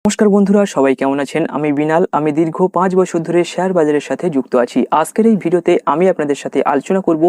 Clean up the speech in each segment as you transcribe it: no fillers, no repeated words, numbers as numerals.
নমস্কার বন্ধুরা, সবাই কেমন আছেন? আমি বিনাল। আমি দীর্ঘ 5 বছর ধরে শেয়ার বাজারের সাথে যুক্ত আছি। আজকের এই ভিডিওতে আমি আপনাদের সাথে আলোচনা করব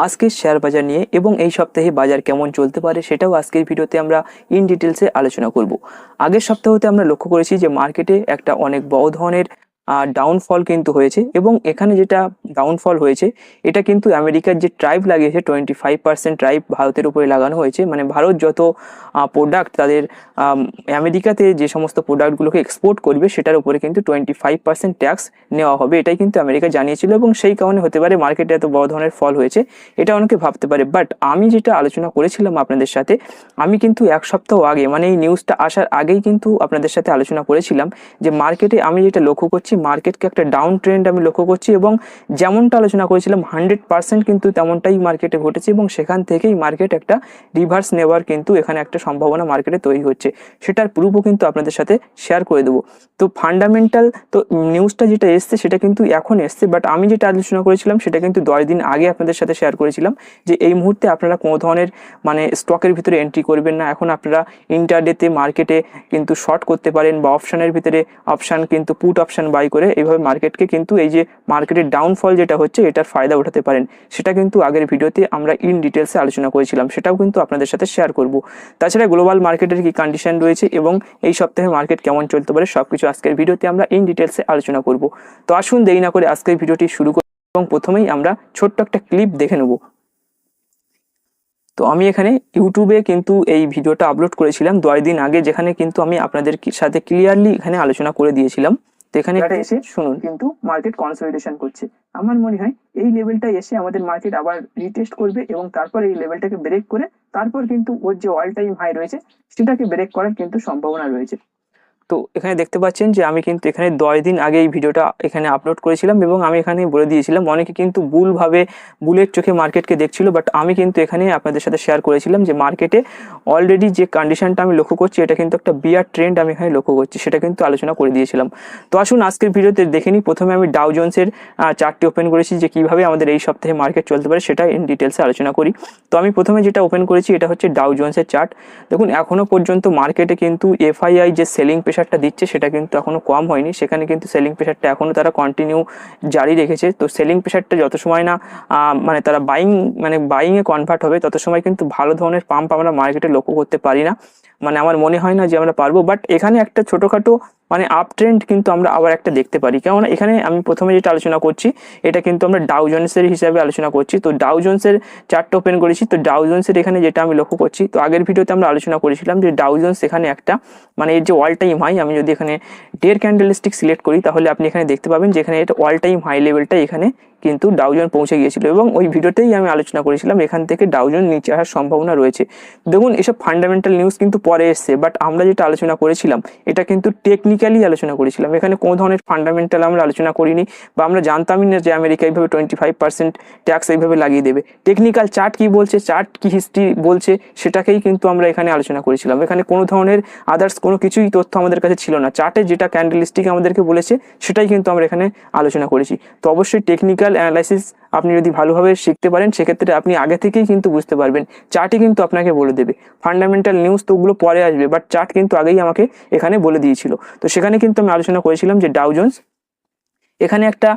আজকের শেয়ার বাজার নিয়ে এবং এই সপ্তাহে বাজার কেমন চলতে পারে সেটাও আজকের ভিডিওতে আমরা ইন ডিটেলসে আলোচনা করব। আগের সপ্তাহতে আমরা লক্ষ্য করেছি যে মার্কেটে একটা অনেক বড় ধরনের ডাউনফল কিন্তু হয়েছে এবং এখানে যেটা ডাউনফল হয়েছে এটা কিন্তু আমেরিকার যে ট্রাইব লাগিয়েছে 25% ট্রাইব ভারতের উপরে লাগানো হয়েছে। মানে ভারত যত প্রোডাক্ট তাদের আমেরিকাতে যে সমস্ত প্রোডাক্টগুলোকে এক্সপোর্ট করবে সেটার উপরে কিন্তু 25% ট্যাক্স নেওয়া হবে, এটাই কিন্তু আমেরিকা জানিয়েছিল এবং সেই কারণে হতে পারে মার্কেটে এত বড় ধরনের ফল হয়েছে, এটা অনেকে ভাবতে পারে। বাট আমি যেটা আলোচনা করেছিলাম আপনাদের সাথে, আমি কিন্তু এক সপ্তাহ আগে মানে এই নিউজটা আসার আগেই কিন্তু আপনাদের সাথে আলোচনা করেছিলাম যে মার্কেটে আমি যেটা লক্ষ্য করছি মার্কেটকে একটা ডাউন ট্রেন্ড আমি লক্ষ্য করছি এবং যেমনটা আলোচনা করেছিলাম 100% কিন্তু তেমনটাই মার্কেটে ঘটেছে এবং সেখান থেকেই মার্কেট একটা রিভার্স নেওয়ার কিন্তু এখানে একটা সম্ভাবনা মার্কেটে তৈরি হচ্ছে, সেটার প্রুফও কিন্তু আপনাদের সাথে শেয়ার করে দেবো। তো ফান্ডামেন্টাল তো নিউজটা যেটা এসছে সেটা কিন্তু এখন এসছে, বাট আমি যেটা আলোচনা করেছিলাম সেটা কিন্তু 10 দিন আগে আপনাদের সাথে শেয়ার করেছিলাম যে এই মুহূর্তে আপনারা কোনো ধরনের মানে স্টকের ভিতরে এন্ট্রি করবেন না। এখন আপনারা ইন্টারডেতে মার্কেটে কিন্তু শর্ট করতে পারেন বা অপশানের ভিতরে অপশান কিন্তু পুট অপশান বাই করে এইভাবে মার্কেটকে কিন্তু এই যে মার্কেটের ডাউনফল যেটা হচ্ছে এটার ফায়দা উঠাতে পারেন। সেটা কিন্তু আগের ভিডিওতে আমরা ইন ডিটেলসে আলোচনা করেছিলাম, সেটাও কিন্তু আপনাদের সাথে শেয়ার করব। তাছাড়া গ্লোবাল মার্কেটের কি কন্ডিশন রয়েছে এবং এই সপ্তাহে মার্কেট কেমন চলতে পারে সবকিছু আজকের ভিডিওতে আমরা ইন ডিটেলসে আলোচনা করব। তো আসুন দেরি না করে আজকের ভিডিওটি শুরু করি এবং প্রথমেই আমরা ছোট্ট একটা ক্লিপ দেখে নেব। তো আমি এখানে ইউটিউবে কিন্তু এই ভিডিওটা আপলোড করেছিলাম 10 দিন আগে, যেখানে কিন্তু আমি আপনাদের সাথে ক্লিয়ারলি এখানে আলোচনা করে দিয়েছিলাম। তো এখানে এসে শুনুন, কিন্তু মার্কেট কনসলিডেশন করছে। আমার মনে হয় এই লেভেলটা এসে আমাদের মার্কেট আবার রিটেস্ট করবে এবং তারপর এই লেভেলটাকে ব্রেক করে তারপর কিন্তু ওর যে অল টাইম হাই রয়েছে সেটাকে ব্রেক করার কিন্তু সম্ভাবনা রয়েছে। তো এখানে দেখতে পাচ্ছেন যে আমি কিন্তু এখানে 10 দিন আগে এই ভিডিওটা এখানে আপলোড করেছিলাম এবং আমি এখানে বলে দিয়েছিলাম, অনেকে কিন্তু বুলের চোখে মার্কেটকে দেখছিল, বাট আমি কিন্তু এখানে আপনাদের সাথে শেয়ার করেছিলাম যে মার্কেটে অলরেডি যে কন্ডিশনটা আমি লক্ষ্য করছি এটা কিন্তু একটা বিয়ার ট্রেন্ড আমি এখানে লক্ষ্য করছি, সেটা কিন্তু আলোচনা করে দিয়েছিলাম। তো আসুন আজকের ভিডিওতে দেখে নিই। প্রথমে আমি ডাউ জোন্সের চার্টটি ওপেন করেছি যে কিভাবে আমাদের এই সপ্তাহে মার্কেট চলতে পারে সেটা ইন ডিটেলসে আলোচনা করি। তো আমি প্রথমে যেটা ওপেন করেছি এটা হচ্ছে ডাউ জোন্সের চার্ট। দেখুন এখনো পর্যন্ত মার্কেটে কিন্তু এফআইআই যে সেলিং প্রেশারটা দিচ্ছে সেটা কিন্তু এখনো কম হয়নি, সেখানে কিন্তু সেলিং প্রেশারটা এখনো তারা কন্টিনিউ জারি রেখেছে। তো সেলিং প্রেশারটা যত সময় না মানে তারা বাইংয়ে কনভার্ট হবে তত সময় কিন্তু ভালো ধরনের পাম্প আমরা মার্কেটে লক্ষ্য করতে পারি না, মানে আমার মনে হয় না যে আমরা পারবো। বাট এখানে একটা ছোটোখাটো মানে আপ ট্রেন্ড কিন্তু আমরা আবার একটা দেখতে পারি, কেননা এখানে আমি প্রথমে যেটা আলোচনা করছি এটা কিন্তু আমরা ডাউ জোন্সের হিসাবে আলোচনা করছি। তো ডাউ জোন্সের চার্টটা ওপেন করেছি। তো ডাউ জোন্সের এখানে যেটা আমি লক্ষ্য করছি, তো আগের ভিডিওতে আমরা আলোচনা করেছিলাম যে ডাউ জোন্স এখানে একটা মানে এর যে অল টাইম হাই, আমি যদি এখানে ডের ক্যান্ডেলস্টিক সিলেক্ট করি তাহলে আপনি এখানে দেখতে পাবেন যে এখানে এটা অল টাইম হাই লেভেলটা এখানে কিন্তু ডাউ জোন্স পৌঁছে গিয়েছিল এবং ওই ভিডিওতেই আমি আলোচনা করেছিলাম এখান থেকে ডাউ জোন্স নিচে আসার সম্ভাবনা রয়েছে। দেখুন এসব ফান্ডামেন্টাল নিউজ কিন্তু পরে এসছে, বাট আমরা যেটা আলোচনা করেছিলাম এটা কিন্তু টেকনিক্যালি আলোচনা করেছিলাম, এখানে কোনো ধরনের ফান্ডামেন্টাল আমরা আলোচনা করিনি বা আমরা জানতামই না যে আমেরিকা এইভাবে 25% ট্যাক্স এইভাবে লাগিয়ে দেবে। টেকনিক্যাল চার্ট কি বলছে, চার্ট কি হিস্ট্রি বলছে সেটাকেই কিন্তু আমরা এখানে আলোচনা করেছিলাম। এখানে কোনো ধরনের আদার্স কোনো কিছুই তথ্য আমাদের কাছে ছিল না, চার্টে যেটা ক্যান্ডেলস্টিক আমাদেরকে বলেছে সেটাই কিন্তু আমরা এখানে আলোচনা করেছি। তো অবশ্যই টেকনিক্যাল অ্যানালাইসিস আপনি যদি ভালোভাবে শিখতে পারেন সেক্ষেত্রে আপনি আগে থেকেই কিন্তু বুঝতে পারবেন, চার্টই কিন্তু আপনাকে বলে দেবে। ফান্ডামেন্টাল নিউজ তো ওগুলো পরে আসবে, বাট চার্ট কিন্তু আগেই আমাকে এখানে বলে দিয়েছিল। তো সেখানে কিন্তু আমি আলোচনা করেছিলাম যে ডাউ জোন্স এখানে একটা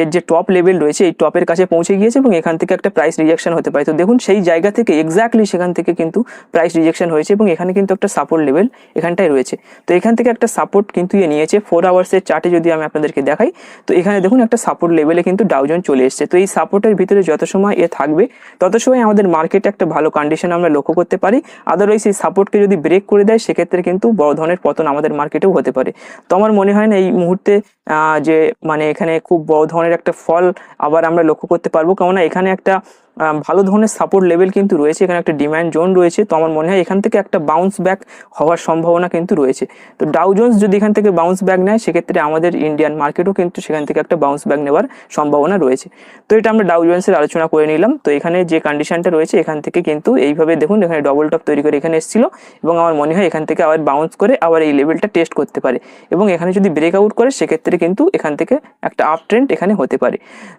এর যে টপ লেভেল রয়েছে এই টপের কাছে পৌঁছে গিয়েছে এবং এখান থেকে একটা প্রাইস রিজেকশন হতে পারে। তো দেখুন সেই জায়গা থেকে এক্স্যাক্টলি সেখান থেকে কিন্তু প্রাইস রিজেকশন হয়েছে এবং এখানে কিন্তু একটা সাপোর্ট লেভেল এখানটায় রয়েছে। তো এখান থেকে একটা সাপোর্ট কিন্তু নিয়েছে 4 আওয়ার্সের চার্টে যদি আমি আপনাদেরকে দেখাই, তো এখানে দেখুন একটা সাপোর্ট লেভেলে কিন্তু ডাউ জোন্স চলে এসেছে। তো এই সাপোর্টের ভিতরে যত সময় থাকবে তত সময় আমাদের মার্কেটে একটা ভালো কন্ডিশন আমরা লক্ষ্য করতে পারি। আদারওয়াইজ এই সাপোর্টকে যদি ব্রেক করে দেয় সেক্ষেত্রে কিন্তু বড় ধরনের পতন আমাদের মার্কেটেও হতে পারে। তো আমার মনে হয় না এই মুহূর্তে যে মানে এখানে খুব বড় ধরনের একটা ফল আবার আমরা লক্ষ্য করতে পারবো, কেননা এখানে একটা ভালো ধরনের সাপোর্ট লেভেল কিন্তু রয়েছে, এখানে একটা ডিমান্ড জোন রয়েছে। তো আমার মনে হয় এখান থেকে একটা বাউন্স ব্যাক হওয়ার সম্ভাবনা কিন্তু রয়েছে। তো ডাউ জোন্স যদি এখান থেকে বাউন্স ব্যাক নেয় সেক্ষেত্রে আমাদের ইন্ডিয়ান মার্কেটও কিন্তু সেখান থেকে একটা বাউন্স ব্যাক নেওয়ার সম্ভাবনা রয়েছে। তো এটা আমরা ডাউ জোন্সের আলোচনা করে নিলাম। তো এখানে যে কন্ডিশনটা রয়েছে এখান থেকে কিন্তু এইভাবে দেখুন এখানে ডবল টপ তৈরি করে এখানে এসেছিল এবং আমার মনে হয় এখান থেকে আবার বাউন্স করে আবার এই লেভেলটা টেস্ট করতে পারে এবং এখানে যদি ব্রেকআউট করে সেক্ষেত্রে কিন্তু এখান থেকে একটা আপ ট্রেন্ড এখানে হতে পারে।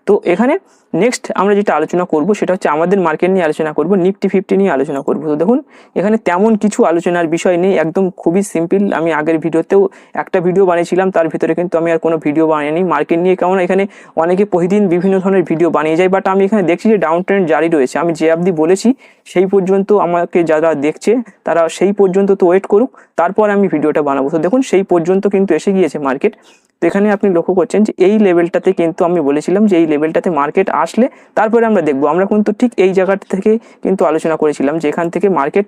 তো এখানে নেক্সট আমরা যেটা আলোচনা করবো সেটা হচ্ছে আমাদের মার্কেট নিয়ে আলোচনা করব, নিফটি 50 নিয়ে আলোচনা করব। তো দেখুন এখানে তেমন কিছু আলোচনার বিষয় নেই, একদম খুবই সিম্পল। আমি আগের ভিডিওতেও একটা ভিডিও বানিয়েছিলাম, তার ভিতরে কিন্তু আমি আর কোনো ভিডিও বানাইনি মার্কেট নিয়ে। কেমন এখানে অনেকে প্রতিদিন বিভিন্ন ধরনের ভিডিও বানিয়ে যায়, বাট আমি এখানে দেখছি যে ডাউন ট্রেন্ড জারি রয়েছে। আমি যে অবধি বলেছি সেই পর্যন্ত আমাকে যারা দেখছে তারা সেই পর্যন্ত তো ওয়েট করুক, তারপর আমি ভিডিওটা বানাবো। তো দেখুন সেই পর্যন্ত কিন্তু এসে গিয়েছে মার্কেট। তো এখানে আপনি লক্ষ্য করছেন যে এই লেভেলটাতে কিন্তু আমি বলেছিলাম যে এই লেভেলটাতে মার্কেট আসলে তারপরে আমরা দেখবো। আমরা কিন্তু ঠিক এই জায়গাটা থেকে কিন্তু আলোচনা করেছিলাম যে এখান থেকে মার্কেট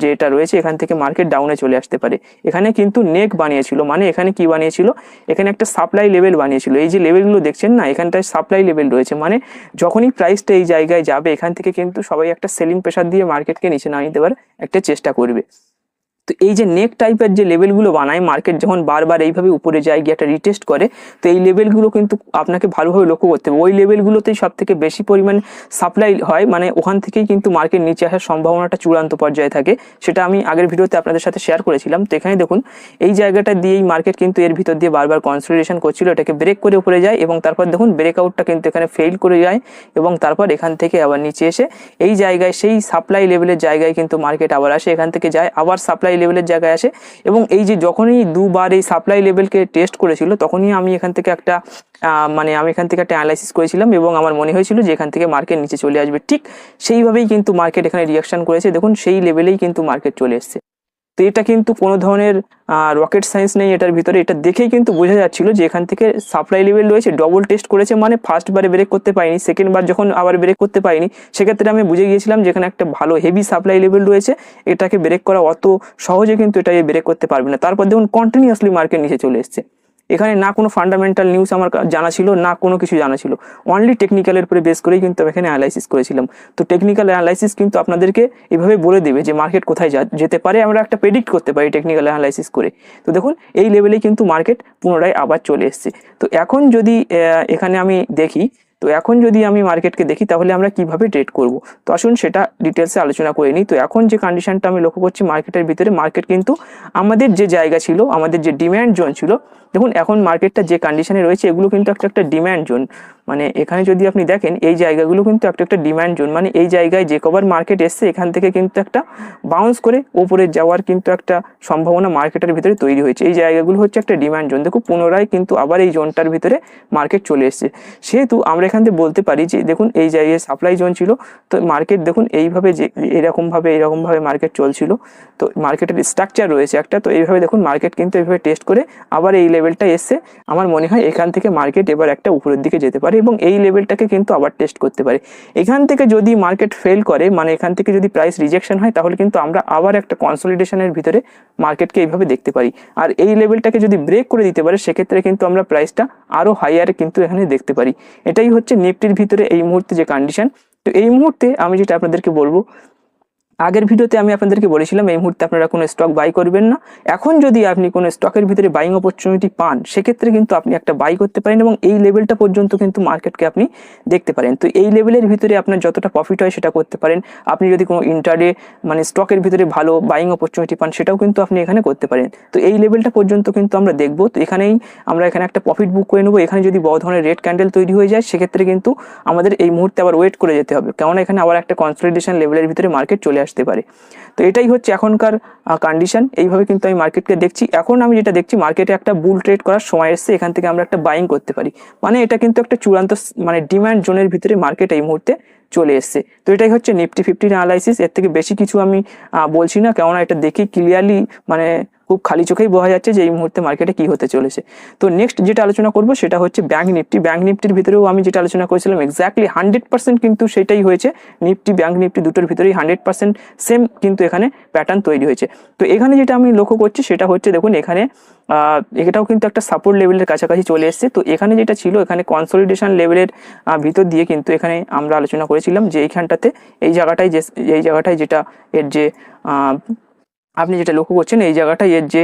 যেটা রয়েছে এখান থেকে মার্কেট ডাউনে চলে আসতে পারে। এখানে কিন্তু নেক বানিয়েছিল, মানে এখানে কি বানিয়েছিল, এখানে একটা সাপ্লাই লেভেল বানিয়েছিল। এই যে লেভেলগুলো দেখছেন না, এখানটায় সাপ্লাই লেভেল রয়েছে, মানে যখনই প্রাইসটা এই জায়গায় যাবে এখান থেকে কিন্তু সবাই একটা সেলিং প্রেসার দিয়ে মার্কেটকে নিচে নামিয়ে দেওয়ার একটা চেষ্টা করবে। তো এই যে নেক টাইপের যে লেভেলগুলো বানায় মার্কেট, যখন বারবার এইভাবে উপরে যায় গিয়ে একটা রিটেস্ট করে, তো এই লেভেলগুলো কিন্তু আপনাকে ভালোভাবে লক্ষ্য করতে হবে। ওই লেভেলগুলোতেই সব থেকে বেশি পরিমাণ সাপ্লাই হয়, মানে ওখান থেকেই কিন্তু মার্কেট নিচে আসার সম্ভাবনাটা চূড়ান্ত পর্যায়ে থাকে। সেটা আমি আগের ভিডিওতে আপনাদের সাথে শেয়ার করেছিলাম। তো এখানে দেখুন এই জায়গাটা দিয়েই মার্কেট কিন্তু এর ভিতর দিয়ে বারবার কনসলিডেশন করছিল, এটাকে ব্রেক করে উপরে যায় এবং তারপর দেখুন ব্রেকআউটটা কিন্তু এখানে ফেল করে যায় এবং তারপর এখান থেকে আবার নিচে এসে এই জায়গায় সেই সাপ্লাই লেভেলের জায়গায় কিন্তু মার্কেট আবার আসে, এখান থেকে যায় আবার সাপ্লাই লেভেলের জায়গায় আসে। এবং এই যে যখনই দুবার এই সাপ্লাই লেভেলকে টেস্ট করেছিল তখনই আমি এখান থেকে একটা অ্যানালাইসিস করেছিলাম এবং আমার মনে হয়েছিল যে এখান থেকে মার্কেট নিচে চলে আসবে। ঠিক সেইভাবেই কিন্তু মার্কেট এখানে রিয়াকশন করেছে, দেখুন সেই লেভেলেই কিন্তু মার্কেট চলে এসছে। তো এটা কিন্তু কোনো ধরনের রকেট সায়েন্স নেই এটার ভিতরে, এটা দেখেই কিন্তু বোঝা যাচ্ছিল যে এখান থেকে সাপ্লাই লেভেল রয়েছে, ডবল টেস্ট করেছে, মানে ফার্স্ট বারে ব্রেক করতে পারিনি, সেকেন্ড বার যখন আবার ব্রেক করতে পারিনি সেক্ষেত্রে আমি বুঝে গিয়েছিলাম যে এখানে একটা ভালো হেভি সাপ্লাই লেভেল রয়েছে, এটাকে ব্রেক করা অত সহজে কিন্তু এটাকে ব্রেক করতে পারবে না। তারপর দেখুন কন্টিনিউয়াসলি মার্কেট নিচে চলে এসছে। এখানে না কোনো ফান্ডামেন্টাল নিউজ আমার জানা ছিল, না কোনো কিছু জানা ছিল, অনলি টেকনিক্যালের উপরে বেস করেই কিন্তু আমি এখানে অ্যানালাইসিস করেছিলাম। তো টেকনিক্যাল অ্যানালাইসিস কিন্তু আপনাদেরকে এভাবে বলে দেবে যে মার্কেট কোথায় যেতে পারে, আমরা একটা প্রেডিক্ট করতে পারি টেকনিক্যাল অ্যানালাইসিস করে। তো দেখুন এই লেভেলেই কিন্তু মার্কেট পুনরায় আবার চলে এসছে। তো এখন যদি এখানে আমি দেখি, তো এখন যদি আমি মার্কেটকে দেখি তাহলে আমরা কিভাবে ট্রেড করব, তো আসুন সেটা ডিটেলসে আলোচনা করে নিই। তো এখন যে কন্ডিশনটা আমি লক্ষ্য করছি মার্কেটের ভিতরে, মার্কেট কিন্তু আমাদের যে জায়গা ছিল, আমাদের যে ডিম্যান্ড জোন ছিল, দেখুন এখন মার্কেটটা যে কন্ডিশনে রয়েছে এগুলো কিন্তু একটা ডিম্যান্ড জোন। মানে এখানে যদি আপনি দেখেন এই জায়গাগুলো কিন্তু একটা ডিম্যান্ড জোন, মানে এই জায়গায় যে কবার মার্কেট এসছে এখান থেকে কিন্তু একটা বাউন্স করে উপরে যাওয়ার কিন্তু একটা সম্ভাবনা মার্কেটের ভিতরে তৈরি হয়েছে। এই জায়গাগুলো হচ্ছে একটা ডিম্যান্ড জোন। দেখুন পুনরায় কিন্তু আবার এই জোনটার ভিতরে মার্কেট চলে এসছে, সেহেতু আমরা এখান থেকে বলতে পারি যে দেখুন এই জায়গায় সাপ্লাই জোন ছিল, তো মার্কেট দেখুন এইভাবে যে এরকমভাবে মার্কেট চলছিল, তো মার্কেটের স্ট্রাকচার রয়েছে একটা, তো এইভাবে দেখুন মার্কেট কিন্তু এইভাবে টেস্ট করে আবার এই লেভেলটা এসছে। আমার মনে হয় এখান থেকে মার্কেট এবার একটা উপরের দিকে যেতে পারে এবং এই লেভেলটাকে কিন্তু আবার টেস্ট করতে পারে। এখান থেকে যদি মার্কেট ফেল করে, মানে এখান থেকে যদি প্রাইস রিজেকশন হয়, তাহলে কিন্তু আমরা আবার একটা কনসলিডেশনের ভিতরে মার্কেটকে এইভাবে দেখতে পারি। আর এই লেভেলটাকে যদি ব্রেক করে দিতে পারে সেক্ষেত্রে কিন্তু আমরা প্রাইসটা আরো হাইয়ার কিন্তু এখানে দেখতে পারি। এটাই হচ্ছে নিফটির ভিতরে এই মুহূর্তে যে কন্ডিশন। তো এই মুহূর্তে আমি যেটা আপনাদেরকে বলবো, আগের ভিডিওতে আমি আপনাদেরকে বলেছিলাম এই মুহূর্তে আপনারা কোনো স্টক বাই করবেন না। এখন যদি আপনি কোনো স্টকের ভিতরে বাইং অপরচুনিটি পান সেক্ষেত্রে কিন্তু আপনি একটা বাই করতে পারেন এবং এই লেভেলটা পর্যন্ত কিন্তু মার্কেটকে আপনি দেখতে পারেন। তো এই লেভেলের ভিতরে আপনার যতটা প্রফিট হয় সেটা করতে পারেন। আপনি যদি কোনো ইন্টারডে মানে স্টকের ভিতরে ভালো বাইং অপরচুনিটি পান সেটাও কিন্তু আপনি এখানে করতে পারেন। তো এই লেভেলটা পর্যন্ত কিন্তু আমরা দেখবো। তো এখানেই আমরা এখানে একটা প্রফিট বুক করে নেবো। এখানে যদি বড় ধরনের রেড ক্যান্ডেল তৈরি হয়ে যায় সেক্ষেত্রে কিন্তু আমাদের এই মুহূর্তে আবার ওয়েট করে যেতে হবে, কেননা এখানে আবার একটা কনসলিডেশন লেভেলের ভিতরে মার্কেট চলে আসতে পারে। তো এটাই হচ্ছে এখনকার কন্ডিশন। এইভাবে কিন্তু আমি মার্কেটকে দেখছি। এখন আমি যেটা দেখছি মার্কেটে একটা বুল ট্রেড করার সময় এসছে, এখান থেকে আমরা একটা বাইং করতে পারি, মানে এটা কিন্তু একটা চূড়ান্ত মানে ডিমান্ড জোনের ভিতরে মার্কেট এই মুহূর্তে চলে এসছে। তো এটাই হচ্ছে নিফটি 50 অ্যানালাইসিস। এর থেকে বেশি কিছু আমি বলছি না, কেননা এটা দেখে ক্লিয়ারলি মানে খুব খালি চোখেই বোঝা যাচ্ছে যে এই মুহূর্তে মার্কেটে কি হতে চলেছে। তো নেক্সট যেটা আলোচনা করব সেটা হচ্ছে ব্যাংক নিফটি। ব্যাংক নিফটির ভিতরেও আমি যেটা আলোচনা করেছিলাম এক্স্যাক্টলি 100% কিন্তু সেটাই হয়েছে। নিফটি ব্যাংক নিফটি দুটোর ভিতরেই 100% সেম কিন্তু এখানে প্যাটার্ন তৈরি হয়েছে। তো এখানে যেটা আমি লক্ষ্য করছি সেটা হচ্ছে দেখুন এখানে এটাও কিন্তু একটা সাপোর্ট লেভেলের কাছাকাছি চলে এসছে। তো এখানে যেটা ছিল এখানে কনসলিডেশন লেভেলের ভিতর দিয়ে কিন্তু এখানে আমরা আলোচনা করেছিলাম যে এইখানটাতে এই জায়গাটায় যেটা এর যে আপনি যেটা লক্ষ্য করছেন এই জায়গাটায় এর যে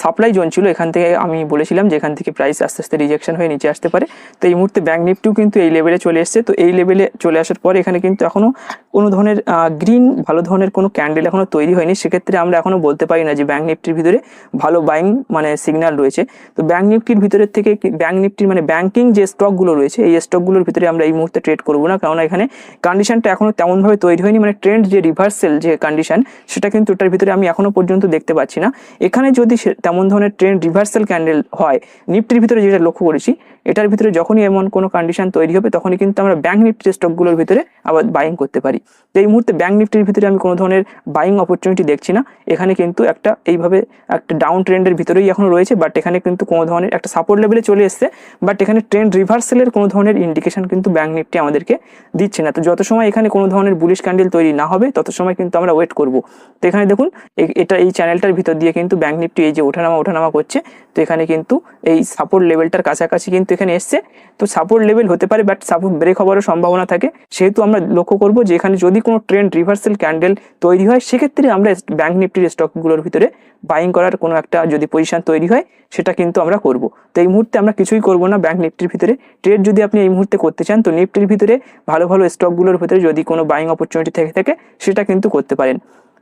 সাপ্লাই জোন ছিল, এখান থেকে আমি বলেছিলাম যে এখান থেকে প্রাইস আস্তে আস্তে রিজেকশন হয়ে নিচে আসতে পারে। তো এই মুহূর্তে ব্যাঙ্ক নিফটিও কিন্তু এই লেভেলে চলে এসছে। তো এই লেভেলে চলে আসার পরে এখানে কিন্তু এখনও কোনো ধরনের গ্রিন ভালো ধরনের কোনো ক্যান্ডেল এখনও তৈরি হয়নি। সেক্ষেত্রে আমরা এখনও বলতে পারি না যে ব্যাঙ্ক নিফটির ভিতরে ভালো বাইং মানে সিগন্যাল রয়েছে। তো ব্যাঙ্ক নিফটির ভিতরের থেকে ব্যাঙ্ক নিফটির মানে ব্যাঙ্কিং যে স্টকগুলো রয়েছে এই স্টকগুলোর ভিতরে আমরা এই মুহূর্তে ট্রেড করবো না, কারণ এখানে কন্ডিশনটা এখনও তেমনভাবে তৈরি হয়নি, মানে ট্রেন্ড যে রিভার্সাল যে কন্ডিশন সেটা কিন্তু ওটার ভিতরে আমি এখনও পর্যন্ত দেখতে পাচ্ছি না। এখানে যদি তেমন ধরনের ট্রেন্ড রিভার্সাল ক্যান্ডেল হয় নিফটির ভিতরে, যেটা লক্ষ্য করেছি এটার ভিতরে যখনই এমন কোনো কন্ডিশন তৈরি হবে তখনই কিন্তু আমরা ব্যাঙ্ক নিফটির স্টকগুলোর ভিতরে আবার বাইং করতে পারি। তো এই মুহূর্তে ব্যাঙ্ক নিফটির ভিতরে আমি কোনো ধরনের বাইং অপরচুনিটি দেখছি না। এখানে কিন্তু একটা এইভাবে একটা ডাউন ট্রেন্ডের ভিতরেই এখনো রয়েছে, বাট এখানে কিন্তু কোনো ধরনের একটা সাপোর্ট লেভেলে চলে এসছে, বাট এখানে ট্রেন্ড রিভার্সালের কোনো ধরনের ইন্ডিকেশন কিন্তু ব্যাঙ্ক নিফটি আমাদেরকে দিচ্ছে না। তো যত সময় এখানে কোনো ধরনের বুলিশ ক্যান্ডেল তৈরি না হবে তত সময় কিন্তু আমরা ওয়েট করব। তো এখানে দেখুন এটা এই চ্যানেলটার ভিতর দিয়ে কিন্তু ব্যাঙ্ক নিফটি এই যে ওঠানামা করছে। তো এখানে কিন্তু এই সাপোর্ট লেভেলটার কাছাকাছি কিন্তু এখানে এসছে। তো সাপোর্ট লেভেল হতে পারে, বাট সাপোর্ট ব্রেক হওয়ারও সম্ভাবনা থাকে। সেহেতু আমরা লক্ষ্য করব যে এখানে যদি কোনো ট্রেন্ড রিভার্সাল ক্যান্ডেল তৈরি হয় সেক্ষেত্রে আমরা ব্যাঙ্ক নিফটির স্টকগুলোর ভিতরে বাইং করার কোনো একটা যদি পজিশন তৈরি হয় সেটা কিন্তু আমরা করব। তো এই মুহূর্তে আমরা কিছুই করব না ব্যাঙ্ক নিফটির ভিতরে। ট্রেড যদি আপনি এই মুহূর্তে করতে চান তো নিফটির ভিতরে ভালো ভালো স্টকগুলোর ভিতরে যদি কোনো বাইং অপরচুনিটি থেকে থাকে সেটা কিন্তু করতে পারেন।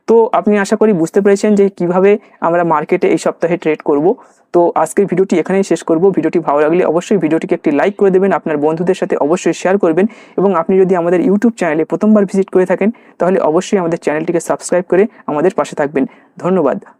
তো আপনি আশা করি বুঝতে পেরেছেন যে কিভাবে আমরা মার্কেটে এই সপ্তাহে ট্রেড করব। তো আজকের ভিডিওটি এখানেই শেষ করব। ভিডিওটি ভালো লাগলে অবশ্যই ভিডিওটিকে একটি লাইক করে দেবেন, আপনার বন্ধুদের সাথে অবশ্যই শেয়ার করবেন, এবং আপনি যদি আমাদের ইউটিউব চ্যানেলে প্রথমবার ভিজিট করে থাকেন তাহলে অবশ্যই আমাদের চ্যানেলটিকে সাবস্ক্রাইব করে আমাদের পাশে থাকবেন। ধন্যবাদ।